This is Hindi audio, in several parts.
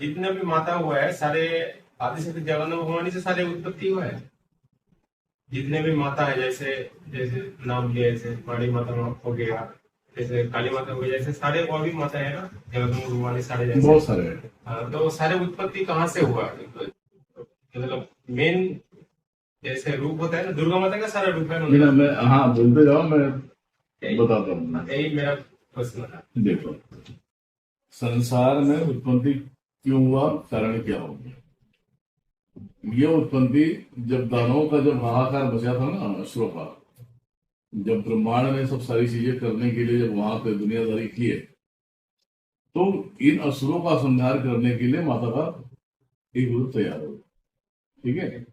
जितने भी माता हुआ है सारे आदिशक्ति जगन्नाथ भगवान से सारे उत्पत्ति हुआ है। जितने भी माता है, जैसे जैसे नाम लिया, जैसे बड़ी माता हो गया, जैसे काली माता हो गया, जैसे सारे और भी माता है ना जगन्नाथ भगवान सारे जैसे। बहुत सारे हैं। तो सारे उत्पत्ति कहाँ से हुआ? मतलब मेन जैसे रूप होता है ना, दुर्गा माता का सारा रूप है नहीं ना, मैं हाँ बोलते जाओ, मैं यही बताता हूँ। यही मेरा प्रश्न था। देखो, संसार में उत्पत्ति क्यों हुआ, कारण क्या हो गया। ये उत्पत्ति जब दानवों का जब हाहाकार बचा था ना, असुरों का, जब ब्रह्मांड ने सब सारी चीजें करने के लिए जब वहां पे दुनियादारी की है, तो इन असुरों का संहार करने के लिए माता का एक रूप तैयार हो। ठीक है,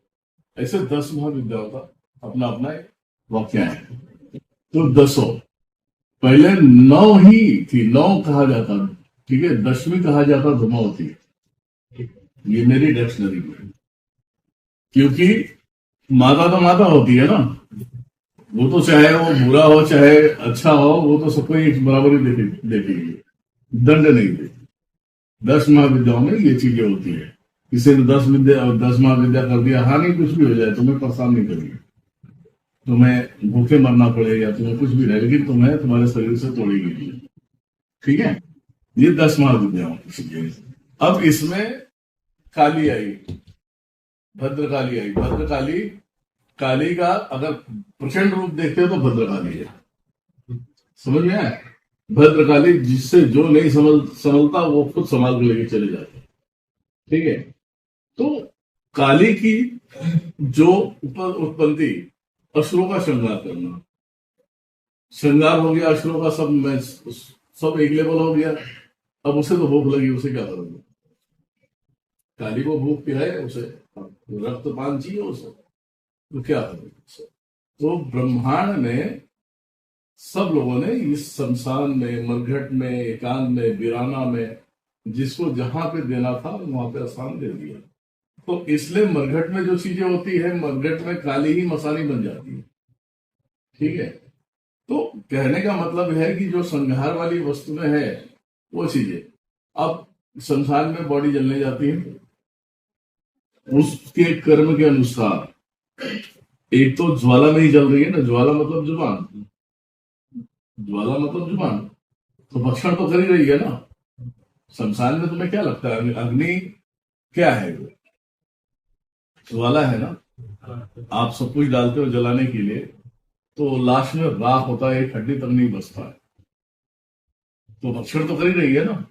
ऐसे 10 महाविद्याओं का अपना अपना एक वाक्य है। तो 10 पहले 9 ही थी, 9 कहा जाता। ठीक है, 10वीं कहा जाता धूमावती। ये मेरी डिक्शनरी में है। क्योंकि माता तो माता होती है ना, वो तो चाहे वो बुरा हो चाहे अच्छा हो, वो तो सबको एक बराबर ही देखेगी, दंड नहीं देती। 10 महाविद्याओं में ये चीजें होती है। किसी ने 10 महाविद्या कर दिया, हानि कुछ भी हो जाए, तुम्हें परेशान नहीं करेगी। तुम्हें भूखे मरना पड़े या तुम्हें कुछ भी रहे, लेकिन तुम्हें तुम्हारे शरीर से तोड़ेगी नहीं। ठीक है, ये 10 महाविद्याओं की चीजें। अब इसमें काली आई, भद्रकाली आई। भद्रकाली, काली का अगर प्रचंड रूप देखते हो तो भद्रकाली है। समझ में आया? भद्रकाली, जिससे जो नहीं संभलता वो खुद संभाल के लेके चले जाते। ठीक है, तो काली की जो उत्पत्ति, असुरों का श्रृंगार करना, श्रृंगार हो गया असुरों का, सब एक लेवल हो गया। अब उसे तो भूख लगी, उसे क्या करोगे? काली को भूख पिलाए उसे, रक्तपान चाहिए उसे, तो क्या करोगे उसे? तो ब्रह्मांड में सब लोगों ने इस शमशान में, मरघट में, एकांत में, वीराना में, जिसको जहां पे देना था वहां पे स्थान दे दिया। तो इसलिए मरघट में जो चीजें होती है, मरघट में काली ही मसानी बन जाती है। ठीक है, तो कहने का मतलब है कि जो संघार वाली वस्तु में है वो चीजें, अब संसार में बॉडी जलने जाती है उसके कर्म के अनुसार। एक तो ज्वाला में ही जल रही है ना, ज्वाला मतलब जुबान, ज्वाला मतलब जुबान, तो भक्षण तो कर ही रही है ना। शमशान में तुम्हें क्या लगता है, अग्नि क्या है? वो ज्वाला है ना। आप सब कुछ डालते हो जलाने के लिए, तो लाश में राख होता है, एक हड्डी तक नहीं बचता है, तो भक्षण तो कर ही रही है ना।